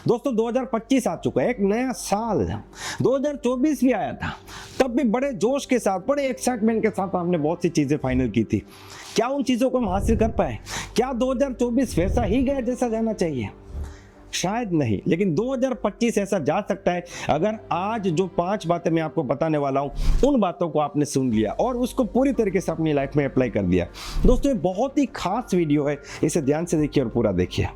दोस्तों 2025 आ चुका है, एक नया साल। 2024 भी आया था, तब भी बड़े जोश के साथ, बड़े एक्साइटमेंट के साथ हमने बहुत सी चीजें फाइनल की थी। क्या उन चीजों को हम हासिल कर पाए? क्या 2024 वैसा ही गया जैसा जाना चाहिए? शायद नहीं, लेकिन 2025 ऐसा जा सकता है अगर आज जो 5 बातें मैं आपको बताने वाला हूं उन बातों को आपने सुन लिया और उसको पूरी तरीके से अपनी लाइफ में अप्लाई कर दिया। दोस्तों ये बहुत ही खास वीडियो है, इसे ध्यान से देखिए और पूरा देखिए।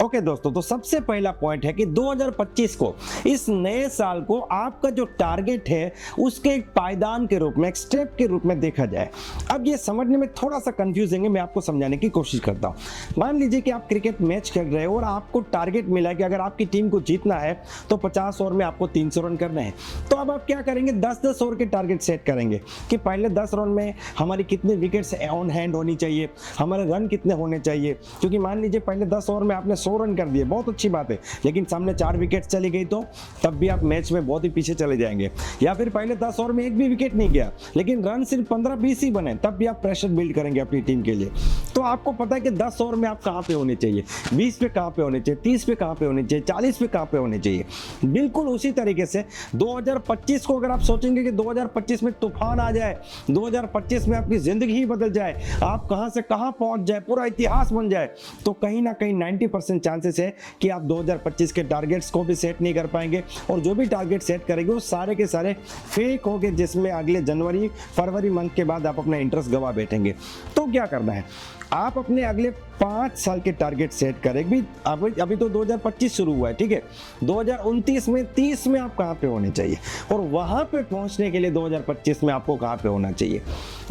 ओके दोस्तों, तो सबसे पहला पॉइंट है कि 2025 को, इस नए साल को आपका जो टारगेट है उसके एक पायदान के रूप में, एक स्टेप के रूप में देखा जाए। अब ये समझने में थोड़ा सा कंफ्यूजिंग है, मैं आपको समझाने की कोशिश करता हूं। मान लीजिए कि आप क्रिकेट मैच खेल रहे हो और आपको टारगेट मिला है कि अगर आपकी टीम को जीतना है तो 50 ओवर में आपको 300 रन करने हैं। तो अब आप क्या करेंगे, 10-10 ओवर के टारगेट सेट करेंगे कि पहले 10 रन में हमारी कितनी विकेट्स ऑन हैंड होनी चाहिए, हमारे रन कितने होने चाहिए। क्योंकि मान लीजिए पहले 10 ओवर में आपने 100 रन कर दिए, बहुत अच्छी बात है, लेकिन सामने 4 विकेट चली गई तो तब भी आप मैच में बहुत ही पीछे चले जाएंगे। या फिर पहले 10 ओवर में एक भी विकेट नहीं गया लेकिन रन सिर्फ 15-20 ही बने, तब भी आप प्रेशर बिल्ड करेंगे अपनी टीम के लिए। तो आपको पता है कि 10 ओवर में आप कहां पे होने चाहिए, 20 पे कहां पे होने चाहिए, 30 पे कहां पे होने चाहिए, 40 पे कहां पे होने चाहिए। बिल्कुल उसी तरीके से 2025 को अगर आप सोचेंगे कि 2025 में तूफान आ जाए, 2025 में आपकी जिंदगी ही बदल जाए, आप कहां से कहां पहुंच जाए, पूरा इतिहास बन जाए, तो कहीं ना कहीं 90% चांसेस है कि आप 2025 के टारगेट्स को भी सेट नहीं कर पाएंगे और जो भी टारगेट सेट करेंगे वो सारे के सारे फेक होंगे, जिसमें अगले जनवरी फरवरी मंथ के बाद आप अपना इंटरेस्ट गवा बैठेंगे। तो क्या करना है, आप अपने अगले 5 साल के टारगेट सेट करें। अभी तो 2025 शुरू हुआ है, ठीक है। 2029 में 30 में आप कहां पे होने चाहिए और वहां पे पहुंचने के लिए 2025 में आपको कहां पे होना चाहिए।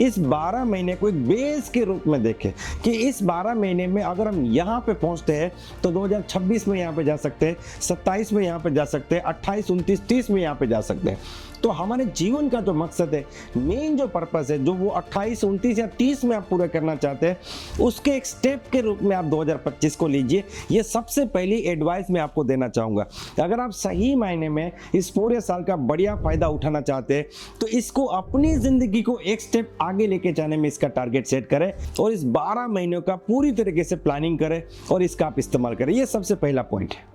इस 12 महीने को एक बेस के रूप में देखें कि इस 12 महीने में अगर हम यहां पे पहुंचते हैं तो 2026 में यहां पे जा सकते हैं, 27 में यहां पे जा सकते हैं, 28, 29, 30 में यहां पे जा सकते हैं। तो हमारे जीवन का जो मकसद है, मेन जो पर्पस है, जो वो 28, 29 या 30 में आप पूरा करना चाहते हैं, उसके एक स्टेप के रूप में आप 2025 को लीजिए। ये सबसे पहली एडवाइस मैं आपको देना चाहूंगा। अगर आप सही मायने में इस पूरे साल का बढ़िया फायदा उठाना चाहते हैं तो इसको, अपनी जिंदगी को एक स्टेप आगे लेके जाने में इसका टारगेट सेट करें और इस 12 महीनों का पूरी तरीके से प्लानिंग करें और इसका आप इस्तेमाल करें। ये सबसे पहला पॉइंट है।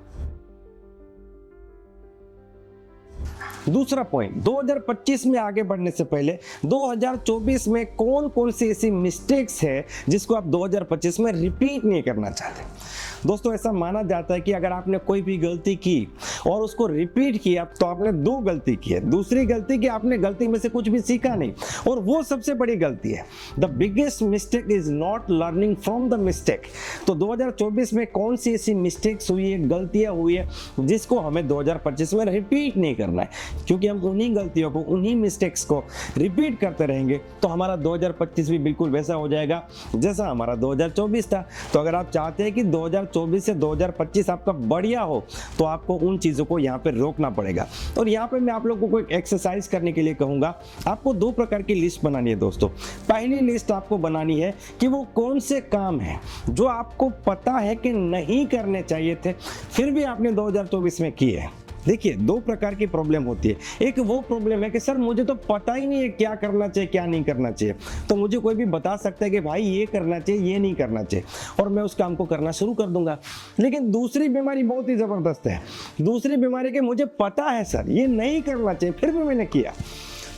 दूसरा पॉइंट, 2025 में आगे बढ़ने से पहले 2024 में कौन कौन सी ऐसी मिस्टेक्स है जिसको आप 2025 में रिपीट नहीं करना चाहते। दोस्तों ऐसा माना जाता है कि अगर आपने कोई भी गलती की और उसको रिपीट किया तो आपने 2 गलती की है। दूसरी गलती कि आपने गलती में से कुछ भी सीखा नहीं, और वो सबसे बड़ी गलती है। The biggest mistake is not learning from the mistake. तो 2024 में कौन सी ऐसी मिस्टेक्स हुई है, गलतियां हुई है, जिसको हमें 2025 में रिपीट नहीं करना है। क्योंकि हम उन्हीं गलतियों को, उन्हीं मिस्टेक्स को रिपीट करते रहेंगे तो हमारा 2025 भी बिल्कुल वैसा हो जाएगा जैसा हमारा 2024 था। तो अगर आप चाहते हैं कि 2024 से 2025 आपका बढ़िया हो तो आपको उन चीज़ों को यहाँ पे रोकना पड़ेगा। और यहाँ पे मैं आप लोगों को एक एक्सरसाइज करने के लिए कहूँगा। आपको 2 प्रकार की लिस्ट बनानी है दोस्तों। पहली लिस्ट आपको बनानी है कि वो कौन से काम हैं जो आपको पता है कि नहीं करने चाहिए थे, फिर भी आपने 2024 में किए। देखिए 2 प्रकार की प्रॉब्लम होती है। एक वो प्रॉब्लम है कि सर मुझे तो पता ही नहीं है क्या करना चाहिए क्या नहीं करना चाहिए, तो मुझे कोई भी बता सकता है कि भाई ये करना चाहिए ये नहीं करना चाहिए और मैं उस काम को करना शुरू कर दूंगा। लेकिन दूसरी बीमारी बहुत ही ज़बरदस्त है। दूसरी बीमारी कि मुझे पता है सर ये नहीं करना चाहिए फिर भी मैंने किया।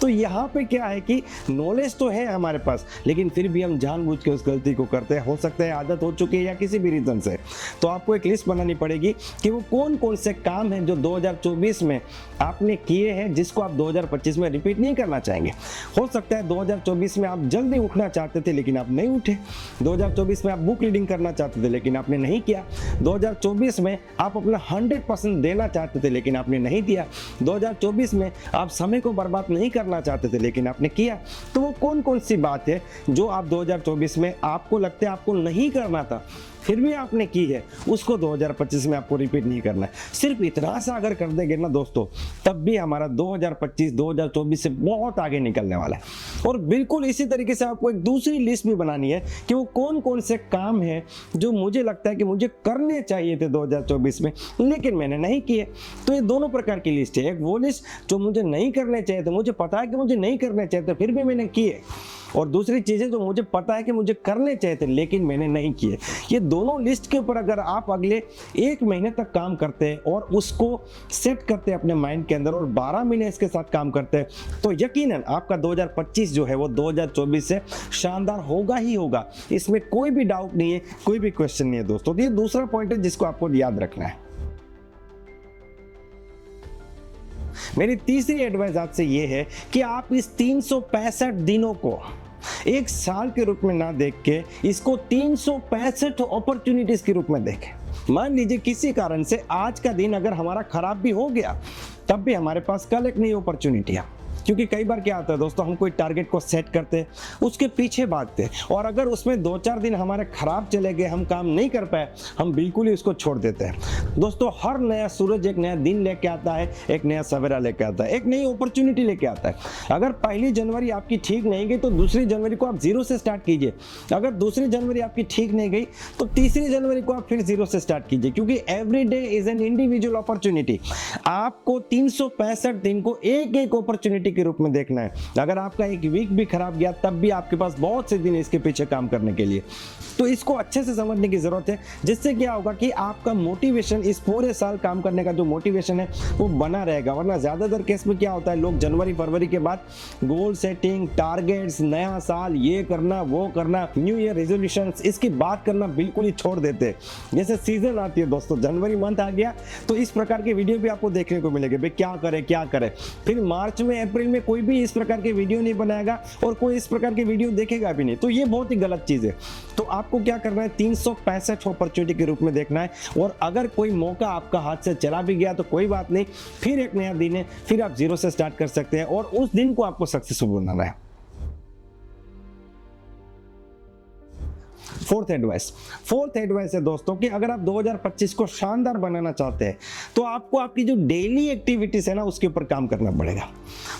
तो यहाँ पे क्या है कि नॉलेज तो है हमारे पास, लेकिन फिर भी हम जानबूझ के उस गलती को करते हैं। हो सकता है आदत हो चुकी है या किसी भी रीज़न से। तो आपको एक लिस्ट बनानी पड़ेगी कि वो कौन कौन से काम हैं जो 2024 में आपने किए हैं जिसको आप 2025 में रिपीट नहीं करना चाहेंगे। हो सकता है 2024 में आप जल्दी उठना चाहते थे लेकिन आप नहीं उठे। 2024 में आप बुक रीडिंग करना चाहते थे लेकिन आपने नहीं किया। 2024 में आप अपना 100% देना चाहते थे लेकिन आपने नहीं दिया। 2024 में आप समय को बर्बाद नहीं करना चाहते थे लेकिन आपने किया। तो वो कौन कौन सी बात है जो आप 2024 में आपको लगता है आपको नहीं करना था फिर भी आपने की है, उसको 2025 में आपको रिपीट नहीं करना है। सिर्फ इतना सा अगर कर देंगे ना दोस्तों, तब भी हमारा 2025 2024 से बहुत आगे निकलने वाला है। और बिल्कुल इसी तरीके से आपको एक दूसरी लिस्ट भी बनानी है कि वो कौन कौन से काम हैं जो मुझे लगता है कि मुझे करने चाहिए थे 2024 में लेकिन मैंने नहीं किए। तो ये दोनों प्रकार की लिस्ट है। एक वो लिस्ट जो मुझे नहीं करने चाहिए थे, मुझे पता है कि मुझे नहीं करने चाहिए थे फिर भी मैंने किए, और दूसरी चीज़ें जो मुझे पता है कि मुझे करने चाहिए थे लेकिन मैंने नहीं किए। ये दोनों लिस्ट के ऊपर अगर आप अगले 1 महीने तक काम करते हैं और उसको सेट करते हैं अपने माइंड के अंदर और 12 महीने इसके साथ काम करते हैं, तो यकीनन आपका 2025 जो है वो 2024 से शानदार होगा ही होगा। इसमें कोई भी डाउट नहीं है, कोई भी क्वेश्चन नहीं है दोस्तों। तो ये दूसरा पॉइंट है जिसको आपको याद रखना है। मेरी तीसरी एडवाइस आपसे ये है कि आप इस 365 दिनों को एक साल के रूप में ना देख के इसको 365 अपॉर्चुनिटीज के रूप में देखें। मान लीजिए किसी कारण से आज का दिन अगर हमारा खराब भी हो गया, तब भी हमारे पास कल एक नई अपॉर्चुनिटी है। क्योंकि कई बार क्या होता है दोस्तों, हम कोई टारगेट को सेट करते हैं, उसके पीछे भागते हैं, और अगर उसमें 2-4 दिन हमारे खराब चले गए, हम काम नहीं कर पाए, हम बिल्कुल ही उसको छोड़ देते हैं। दोस्तों, हर नया सूरज एक नया दिन लेके आता है, एक नया सवेरा लेके आता है, एक नई अपॉर्चुनिटी लेके आता है। अगर 1 जनवरी आपकी ठीक नहीं गई तो 2 जनवरी को आप 0 से स्टार्ट कीजिए। अगर 2 जनवरी आपकी ठीक नहीं गई तो 3 जनवरी को आप फिर 0 से स्टार्ट कीजिए, क्योंकि every day is an individual opportunity. आपको 365 दिन को एक एक अपॉर्चुनिटी के रूप में देखना है। अगर आपका एक वीक भी खराब गया, तब भी आपके पास बहुत से दिन इसके पीछे काम करने के लिए। तो इसको अच्छे से समझने की जरूरत है, जिससे क्या होगा कि आपका मोटिवेशन, इस पूरे साल काम करने का जो मोटिवेशन है वो बना रहेगा। वरना ज्यादातर केस में क्या होता है, लोग जनवरी फरवरी के बाद गोल सेटिंग, टारगेट्स, नया साल, ये करना वो करना, न्यू ईयर रेजोल्यूशंस, इसकी बात करना बिल्कुल ही छोड़ देते हैं। जैसे सीजन आती है दोस्तों, जनवरी मंथ आ गया तो इस प्रकार के वीडियो भी आपको देखने को मिलेंगे, भाई क्या करे क्या करे। फिर मार्च में, अप्रैल में कोई भी इस प्रकार के वीडियो नहीं बनाएगा और कोई इस प्रकार के वीडियो देखेगा भी नहीं। तो ये बहुत ही गलत चीज है। तो आपको क्या करना है, 365 अपॉर्चुनिटी के रूप में देखना है। और अगर कोई मौका आपका हाथ से चला भी गया तो कोई बात नहीं, फिर एक नया दिन है, फिर आप 0 से स्टार्ट कर सकते हैं और उस दिन को आपको सक्सेसफुल बनाना है। फोर्थ एडवाइस है दोस्तों कि अगर आप 2025 को शानदार बनाना चाहते हैं तो आपको आपकी जो डेली एक्टिविटीज है ना, उसके ऊपर काम करना पड़ेगा।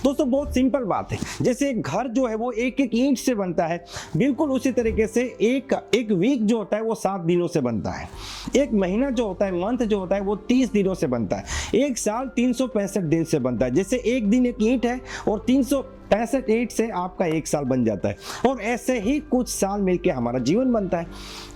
दोस्तों, बहुत सिंपल बात है। जैसे एक घर जो है वो एक एक ईंट से बनता है, बिल्कुल उसी तरीके से एक वीक जो होता है वो 7 दिनों से बनता है। एक महीना जो होता है, मंथ जो होता है, वो 30 दिनों से बनता है। एक साल 365 दिन से बनता है। जैसे एक दिन एक ईंट है और 365 ईंट से आपका एक साल बन जाता है। और ऐसे ही कुछ साल मिलके हमारा जीवन बनता है।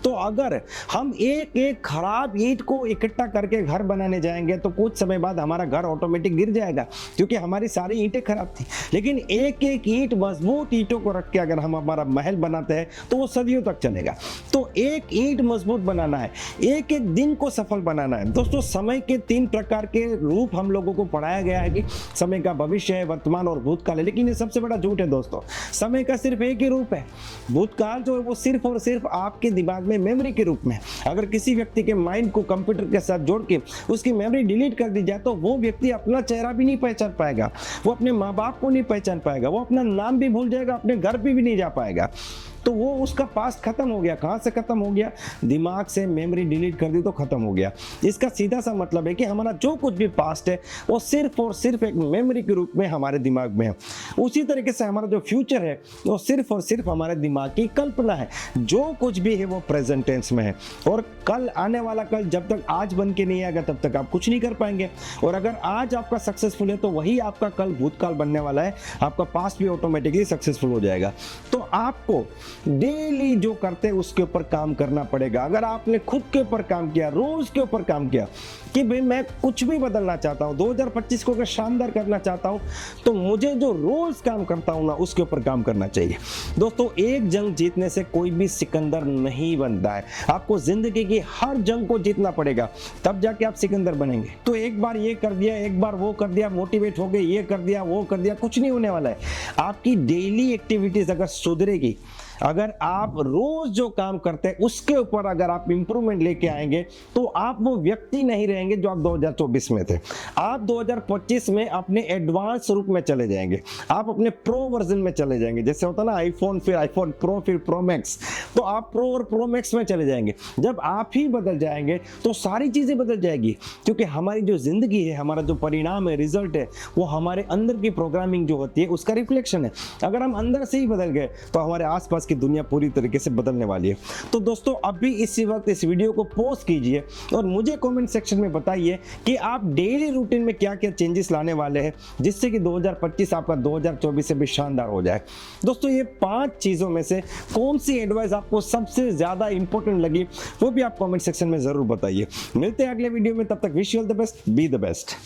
तो अगर हम एक एक खराब ईंट को इकट्ठा करके घर बनाने जाएंगे तो कुछ समय बाद हमारा घर ऑटोमेटिक गिर जाएगा, क्योंकि हमारी सारी ईंटें खराब थी। लेकिन एक एक ईंट, मजबूत ईंटों को रख के अगर हम हमारा महल बनाते हैं तो वो सदियों तक चलेगा। तो एक ईंट मजबूत बनाना है, एक एक दिन को सफल बनाना है। दोस्तों, समय के 3 प्रकार के रूप हम लोगों को पढ़ाया गया है कि समय का भविष्य है, वर्तमान और भूतकाल है। लेकिन ये सबसे बड़ा झूठ है दोस्तों। समय का सिर्फ एक ही रूप है। भूतकाल जो है वो सिर्फ और सिर्फ आपके दिमाग में मेमोरी के रूप में। अगर किसी व्यक्ति के माइंड को कंप्यूटर के साथ जोड़ के उसकी मेमोरी डिलीट कर दी जाए तो वो व्यक्ति अपना चेहरा भी नहीं पहचान पाएगा, वो अपने माँ बाप को नहीं पहचान पाएगा, वो अपना नाम भी भूल जाएगा, अपने घर पे भी नहीं जा पाएगा। तो वो उसका पास्ट खत्म हो गया। कहाँ से खत्म हो गया? दिमाग से मेमोरी डिलीट कर दी तो खत्म हो गया। इसका सीधा सा मतलब है कि हमारा जो कुछ भी पास्ट है वो सिर्फ और सिर्फ एक मेमोरी के रूप में हमारे दिमाग में है। उसी तरीके से हमारा जो फ्यूचर है वो सिर्फ और सिर्फ हमारे दिमाग की कल्पना है। जो कुछ भी है वो प्रेजेंट टेंस में है, और कल आने वाला कल जब तक आज बन के नहीं आएगा तब तक आप कुछ नहीं कर पाएंगे। और अगर आज आपका सक्सेसफुल है तो वही आपका कल भूतकाल बनने वाला है, आपका पास्ट भी ऑटोमेटिकली सक्सेसफुल हो जाएगा। तो आपको डेली जो करते हैं उसके ऊपर काम करना पड़ेगा। अगर आपने खुद के ऊपर काम किया, रोज के ऊपर काम किया कि भाई मैं कुछ भी बदलना चाहता हूं, 2025 को अगर शानदार करना चाहता हूं, तो मुझे जो रोज काम करता हूं ना उसके ऊपर काम करना चाहिए। दोस्तों, एक जंग जीतने से कोई भी सिकंदर नहीं बनता है। आपको जिंदगी की हर जंग को जीतना पड़ेगा, तब जाके आप सिकंदर बनेंगे। तो एक बार ये कर दिया, एक बार वो कर दिया, मोटिवेट हो गए, ये कर दिया वो कर दिया, कुछ नहीं होने वाला है। आपकी डेली एक्टिविटीज अगर सुधरेगी, अगर आप रोज जो काम करते हैं उसके ऊपर अगर आप इंप्रूवमेंट लेके आएंगे, तो आप वो व्यक्ति नहीं रहेंगे जो आप 2024 में थे। आप 2025 में अपने एडवांस रूप में चले जाएंगे, आप अपने प्रो वर्जन में चले जाएंगे। जैसे होता ना आईफोन, फिर आईफोन प्रो, फिर प्रो मैक्स, तो आप प्रो और प्रो मैक्स में चले जाएंगे। जब आप ही बदल जाएंगे तो सारी चीजें बदल जाएगी, क्योंकि हमारी जो जिंदगी है, हमारा जो परिणाम है, रिजल्ट है, वो हमारे अंदर की प्रोग्रामिंग जो होती है उसका रिफ्लेक्शन है। अगर हम अंदर से ही बदल गए तो हमारे आसपास आज की दुनिया पूरी तरीके से बदलने वाली है। तो दोस्तों अभी इसी वक्त इस वीडियो को पोस्ट कीजिए और मुझे कमेंट सेक्शन में बताइए कि आप डेली रूटीन में क्या क्या चेंजेस लाने वाले हैं जिससे कि 2025 आपका 2024 से भी शानदार हो जाए। दोस्तों ये 5 चीज़ों में से कौन सी एडवाइस आपको सबसे ज़्यादा इंपॉर्टेंट लगी वो भी आप कमेंट सेक्शन में ज़रूर बताइए। मिलते हैं अगले वीडियो में, तब तक wish you all the best, be the best.